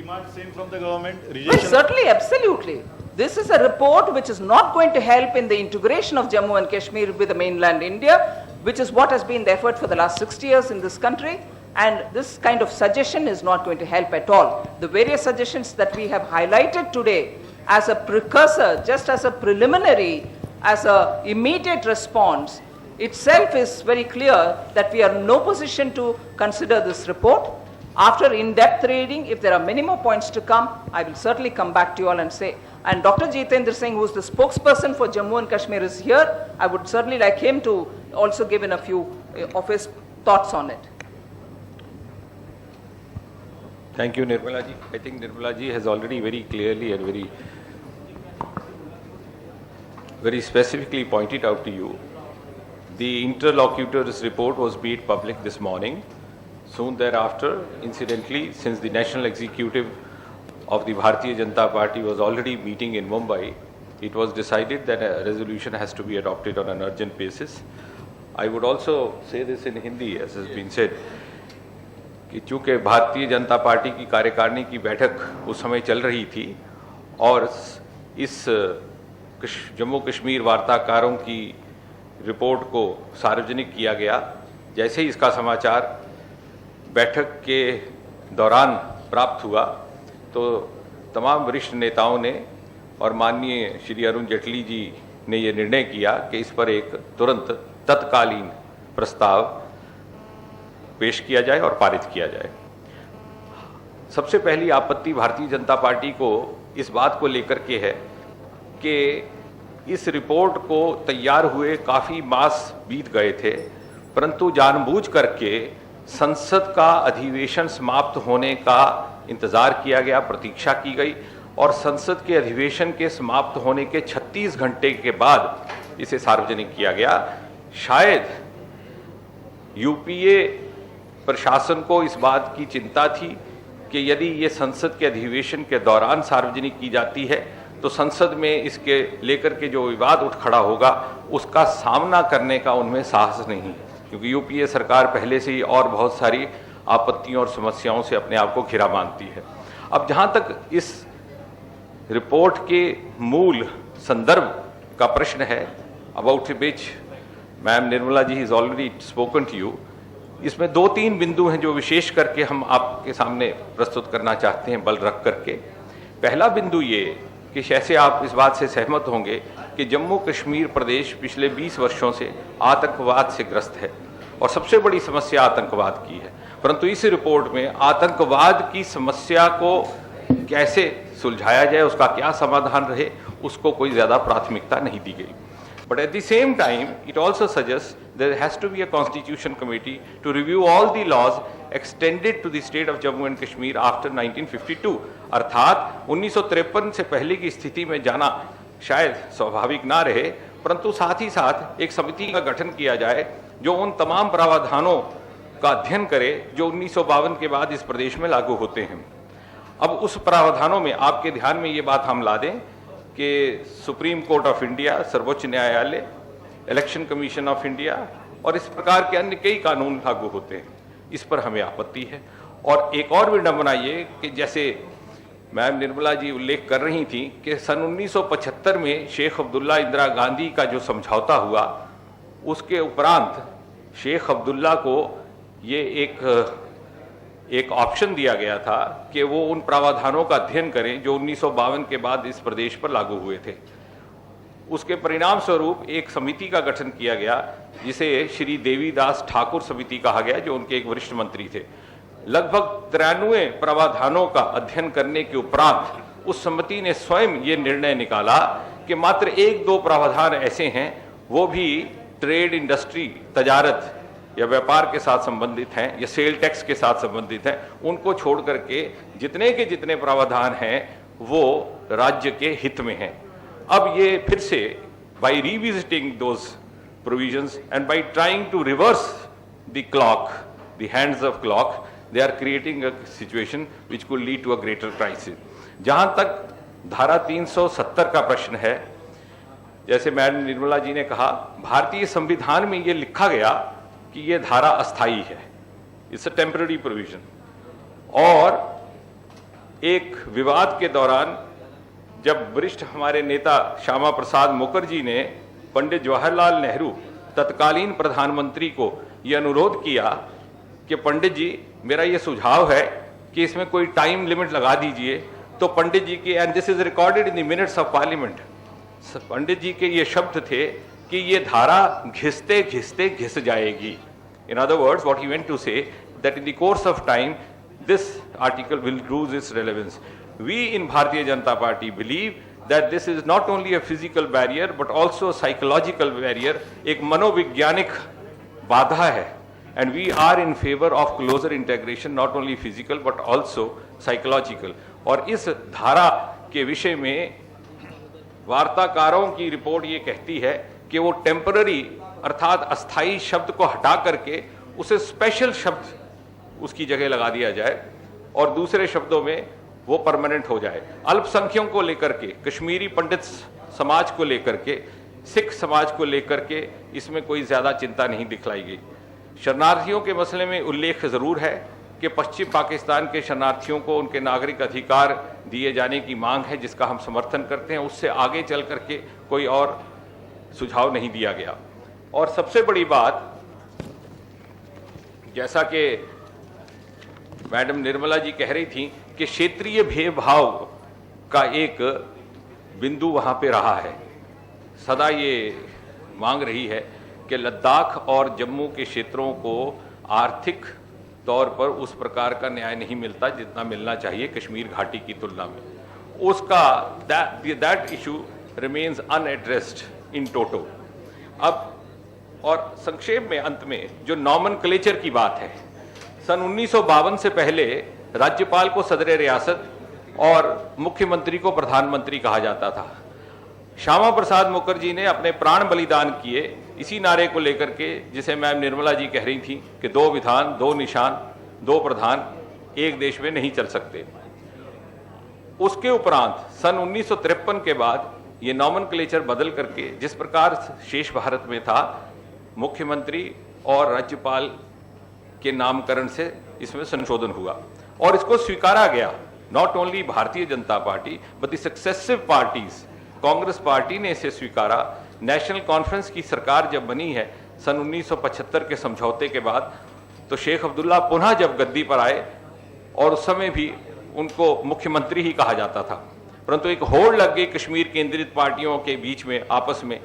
demand same from the government? Well, Rejection? certainly, absolutely. This is a report which is not going to help in the integration of Jammu and Kashmir with the mainland India, which is what has been the effort for the last 60 years in this country. And this kind of suggestion is not going to help at all. The various suggestions that we have highlighted today as a precursor, just as a preliminary, as a immediate response, itself is very clear that we are in no position to consider this report. After in-depth reading, if there are many more points to come, I will certainly come back to you all and say. And Dr. Jitendra Singh, who is the spokesperson for Jammu and Kashmir, is here. I would certainly like him to also give in a few of his thoughts on it. Thank you, Nirmala ji. I think Nirmala ji has already very clearly and very specifically pointed out to you. The interlocutor's report was made public this morning. Soon thereafter, incidentally, since the National Executive of the Bharatiya Janata Party was already meeting in Mumbai, it was decided that a resolution has to be adopted on an urgent basis. I would also say this in Hindi, as has been said, कि चूँकि Bharatiya Janata party की कार्यकारिणी की बैठक उस समय चल रही थी और इस जम्मू कश्मीर वार्ताकारों की रिपोर्ट को सार्वजनिक किया गया, जैसे ही इसका समाचार बैठक के दौरान प्राप्त हुआ तो तमाम वरिष्ठ नेताओं ने और माननीय श्री अरुण जेटली जी ने ये निर्णय किया कि इस पर एक तुरंत तत्कालीन प्रस्ताव पेश किया जाए और पारित किया जाए। सबसे पहली आपत्ति भारतीय जनता पार्टी को इस बात को लेकर के है कि इस रिपोर्ट को तैयार हुए काफ़ी मास बीत गए थे, परंतु जानबूझ करके संसद का अधिवेशन समाप्त होने का इंतज़ार किया गया, प्रतीक्षा की गई और संसद के अधिवेशन के समाप्त होने के 36 घंटे के बाद इसे सार्वजनिक किया गया। शायद यूपीए प्रशासन को इस बात की चिंता थी कि यदि ये संसद के अधिवेशन के दौरान सार्वजनिक की जाती है तो संसद में इसके लेकर के जो विवाद उठ खड़ा होगा उसका सामना करने का उनमें साहस नहीं, क्योंकि यूपीए सरकार पहले से ही और बहुत सारी आपत्तियों और समस्याओं से अपने आप को घिरा मानती है। अब जहाँ तक इस रिपोर्ट के मूल संदर्भ का प्रश्न है, about which ma'am Nirmala ji is already spoken to you, इसमें 2-3 बिंदु हैं जो विशेष करके हम आपके सामने प्रस्तुत करना चाहते हैं बल रख करके। पहला बिंदु ये कि जैसे आप इस बात से सहमत होंगे कि जम्मू कश्मीर प्रदेश पिछले 20 वर्षों से आतंकवाद से ग्रस्त है और सबसे बड़ी समस्या आतंकवाद की है, परंतु इस रिपोर्ट में आतंकवाद की समस्या को कैसे सुलझाया जाए, उसका क्या समाधान रहे, उसको कोई ज़्यादा प्राथमिकता नहीं दी गई। But at the same time, it also suggests there has to be a constitution committee to review all the laws extended to the state of Jammu and Kashmir after 1952। अर्थात 1953 से पहले की स्थिति में जाना शायद स्वाभाविक ना रहे, परंतु साथ ही साथ एक समिति का गठन किया जाए जो उन तमाम प्रावधानों का अध्ययन करे जो 1952 के बाद इस प्रदेश में लागू होते हैं। अब उस प्रावधानों में आपके ध्यान में ये बात हम ला दें कि सुप्रीम कोर्ट ऑफ इंडिया, सर्वोच्च न्यायालय, इलेक्शन कमीशन ऑफ इंडिया और इस प्रकार के अन्य कई कानून लागू होते हैं, इस पर हमें आपत्ति है। और एक और विडंबना ये कि जैसे मैम निर्मला जी उल्लेख कर रही थी कि सन 1975 में शेख अब्दुल्ला इंदिरा गांधी का जो समझौता हुआ उसके उपरांत शेख अब्दुल्ला को ये एक ऑप्शन दिया गया था कि वो उन प्रावधानों का अध्ययन करें जो 1952 के बाद इस प्रदेश पर लागू हुए थे। उसके परिणाम स्वरूप एक समिति का गठन किया गया जिसे श्री देवीदास ठाकुर समिति कहा गया, जो उनके एक वरिष्ठ मंत्री थे। लगभग 93 प्रावधानों का अध्ययन करने के उपरांत उस समिति ने स्वयं ये निर्णय निकाला कि मात्र 1-2 प्रावधान ऐसे हैं, वो भी ट्रेड, इंडस्ट्री, तजारत या व्यापार के साथ संबंधित हैं या सेल टैक्स के साथ संबंधित हैं, उनको छोड़ करके जितने के जितने प्रावधान हैं वो राज्य के हित में हैं। अब ये फिर से by revisiting those provisions and by trying to reverse the clock, the hands of clock, they are creating a situation which could lead to a greater crisis. जहाँ तक धारा 370 का प्रश्न है, जैसे मैडम निर्मला जी ने कहा, भारतीय संविधान में ये लिखा गया कि ये धारा अस्थाई है, इट्स अ टेम्पररी प्रोविजन, और एक विवाद के दौरान जब वरिष्ठ हमारे नेता श्यामा प्रसाद मुखर्जी ने पंडित जवाहरलाल नेहरू तत्कालीन प्रधानमंत्री को यह अनुरोध किया कि पंडित जी मेरा ये सुझाव है कि इसमें कोई टाइम लिमिट लगा दीजिए, तो पंडित जी के, and this is recorded in the minutes of parliament, Pandit ji के ये शब्द थे कि ये धारा घिसते घिसते घिस जाएगी. In other words what he went to say that in the course of time this article will lose its relevance. We in Bharatiya Janata Party believe that this is not only a physical barrier but also a psychological barrier, एक मनोवैज्ञानिक बाधा है, and we are in favor of closer integration, not only physical but also psychological. और इस धारा के विषय में वार्ताकारों की रिपोर्ट ये कहती है कि वो टेम्पररी अर्थात अस्थाई शब्द को हटा करके उसे स्पेशल शब्द उसकी जगह लगा दिया जाए और दूसरे शब्दों में वो परमानेंट हो जाए. अल्पसंख्यकों को लेकर के, कश्मीरी पंडित समाज को लेकर के, सिख समाज को लेकर के इसमें कोई ज्यादा चिंता नहीं दिखलाई गई. शरणार्थियों के मसले में उल्लेख जरूर है कि पश्चिम पाकिस्तान के शरणार्थियों को उनके नागरिक अधिकार दिए जाने की मांग है, जिसका हम समर्थन करते हैं. उससे आगे चल करके कोई और सुझाव नहीं दिया गया. और सबसे बड़ी बात, जैसा कि मैडम निर्मला जी कह रही थी कि क्षेत्रीय भेदभाव का एक बिंदु वहां पे रहा है. सदा ये मांग रही है कि लद्दाख और जम्मू के क्षेत्रों को आर्थिक तौर पर उस प्रकार का न्याय नहीं मिलता जितना मिलना चाहिए कश्मीर घाटी की तुलना में. उसका दैट इशू रिमेन्स अनएड्रेस्ड इन टोटो. अब और संक्षेप में अंत में जो नॉमनक्लेचर की बात है, सन 1952 से पहले राज्यपाल को सदर रियासत और मुख्यमंत्री को प्रधानमंत्री कहा जाता था. श्यामा प्रसाद मुखर्जी ने अपने प्राण बलिदान किए इसी नारे को लेकर के, जिसे मैम निर्मला जी कह रही थी कि 2 विधान 2 निशान 2 प्रधान एक देश में नहीं चल सकते. उसके उपरांत सन 1953 के बाद ये नॉमनक्लेचर बदल करके जिस प्रकार शेष भारत में था, मुख्यमंत्री और राज्यपाल के नामकरण से इसमें संशोधन हुआ और इसको स्वीकारा गया. Not only Bharatiya Janata party but the successive parties. Congress party ने इसे स्वीकारा. नेशनल कॉन्फ्रेंस की सरकार जब बनी है सन 1975 के समझौते के बाद, तो शेख अब्दुल्ला पुनः जब गद्दी पर आए और उस समय भी उनको मुख्यमंत्री ही कहा जाता था, परंतु एक होड़ लग गई कश्मीर केंद्रित पार्टियों के बीच में आपस में,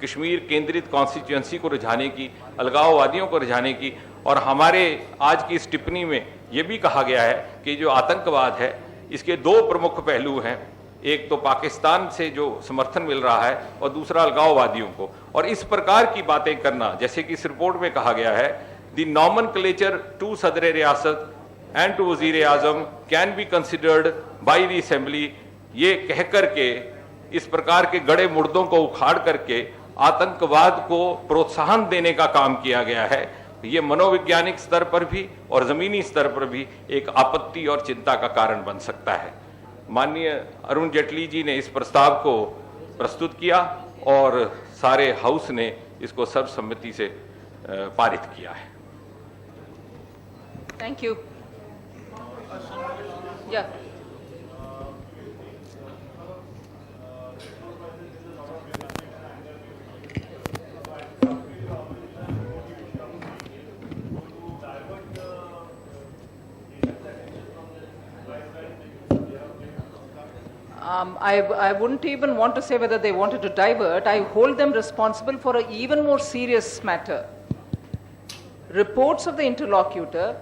कश्मीर केंद्रित कॉन्स्टिट्यूएंसी को रिझाने की, अलगाववादियों को रिझाने की. और हमारे आज की इस टिप्पणी में यह भी कहा गया है कि जो आतंकवाद है इसके 2 प्रमुख पहलू हैं. एक तो पाकिस्तान से जो समर्थन मिल रहा है और दूसरा अलगाववादियों को. और इस प्रकार की बातें करना, जैसे कि इस रिपोर्ट में कहा गया है, द नॉमनक्लेचर टू सदर रियासत एंड टू वजीर आजम can be considered by the assembly, ये कह करके इस प्रकार के गड़े मुर्दों को उखाड़ करके आतंकवाद को प्रोत्साहन देने का काम किया गया है. ये मनोवैज्ञानिक स्तर पर भी और जमीनी स्तर पर भी एक आपत्ति और चिंता का कारण बन सकता है. माननीय अरुण जेटली जी ने इस प्रस्ताव को प्रस्तुत किया और सारे हाउस ने इसको सर्वसम्मति से पारित किया है. Thank you. या I wouldn't even want to say whether they wanted to divert. I hold them responsible for an even more serious matter. Reports of the interlocutor,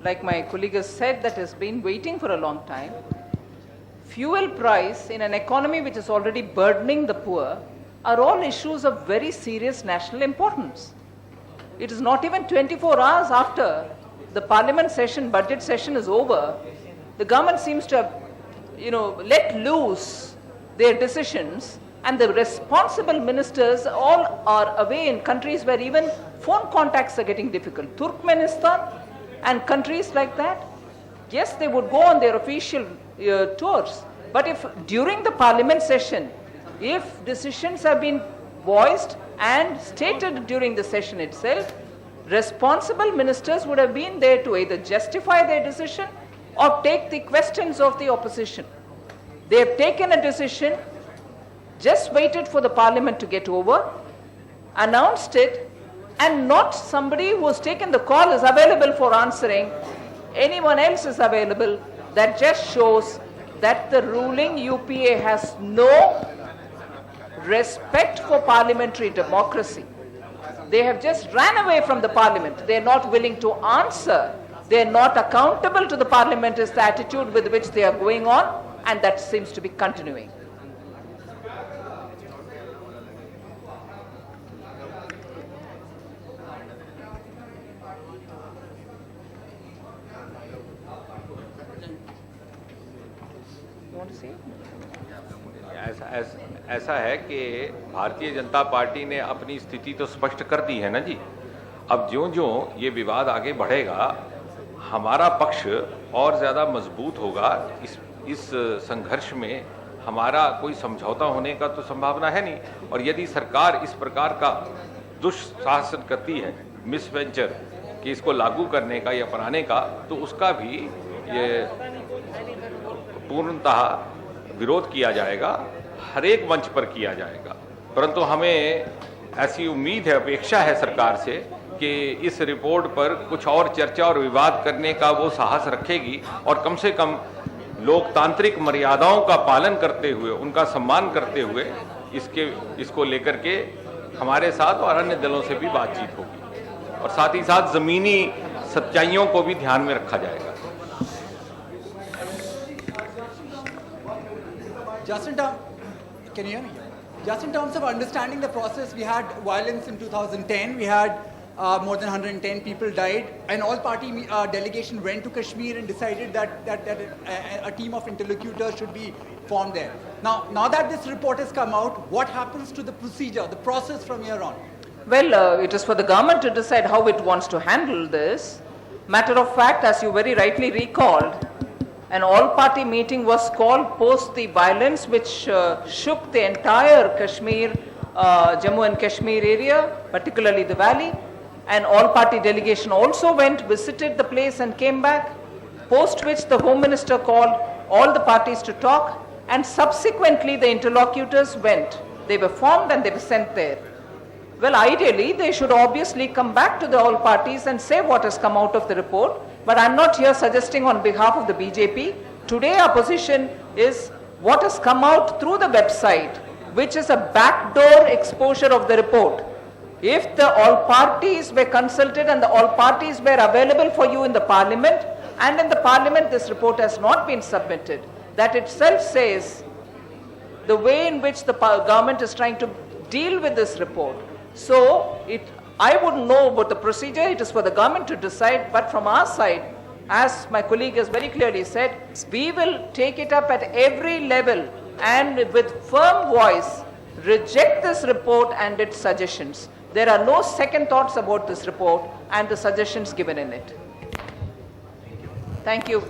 like my colleague has said, that has been waiting for a long time. Fuel price in an economy which is already burdening the poor are all issues of very serious national importance. It is not even 24 hours after the parliament session, budget session is over, the government seems to have, let loose their decisions, and the responsible ministers all are away in countries where even phone contacts are getting difficult. Turkmenistan and countries like that, yes, they would go on their official tours, but if during the parliament session, if decisions have been voiced and stated during the session itself, responsible ministers would have been there to either justify their decision or take the questions of the opposition. They have taken a decision, just waited for the parliament to get over, announced it, and not somebody who has taken the call is available for answering, anyone else is available. That just shows that the ruling UPA has no respect for parliamentary democracy. They have just ran away from the parliament. They are not willing to answer. They are not accountable to the parliament is the attitude with which they are going on, and that seems to be continuing. You want to see? ऐसा है कि Bharatiya Janata party ने अपनी स्थिति तो स्पष्ट कर दी है ना जी। अब ज्यों-ज्यों ये विवाद आगे बढ़ेगा, हमारा पक्ष और ज़्यादा मजबूत होगा। इस संघर्ष में हमारा कोई समझौता होने का तो संभावना है नहीं, और यदि सरकार इस प्रकार का दुस्शासन करती है, मिसवेंचर, कि इसको लागू करने का या अपनाने का, तो उसका भी ये पूर्णतः विरोध किया जाएगा, हर एक मंच पर किया जाएगा। परंतु हमें ऐसी उम्मीद है, अपेक्षा है सरकार से कि इस रिपोर्ट पर कुछ और चर्चा और विवाद करने का वो साहस रखेगी, और कम से कम लोकतांत्रिक मर्यादाओं का पालन करते हुए, उनका सम्मान करते हुए इसको लेकर के हमारे साथ और अन्य दलों से भी बातचीत होगी, और साथ ही साथ जमीनी सच्चाइयों को भी ध्यान में रखा जाएगा। Can you hear me? Just in terms of understanding the process, we had violence in 2010. We had more than 110 people died. An all-party delegation went to Kashmir and decided that a team of interlocutors should be formed there. Now that this report has come out, what happens to the procedure, the process from here on? Well, it is for the government to decide how it wants to handle this. Matter of fact, as you very rightly recalled, an all-party meeting was called post the violence which shook the entire Kashmir, Jammu and Kashmir area, particularly the valley. An all-party delegation also went, visited the place and came back, post which the Home Minister called all the parties to talk, and subsequently the interlocutors went. They were formed and they were sent there. Well, ideally, they should obviously come back to the all parties and say what has come out of the report. But I'm not here suggesting on behalf of the BJP. Today our position is what has come out through the website, which is a backdoor exposure of the report. If the all parties were consulted and the all parties were available for you in the parliament, and in the parliament this report has not been submitted, that itself says the way in which the government is trying to deal with this report. So I wouldn't know about the procedure, it is for the government to decide, but from our side, as my colleague has very clearly said, we will take it up at every level and with firm voice reject this report and its suggestions. There are no second thoughts about this report and the suggestions given in it. Thank you.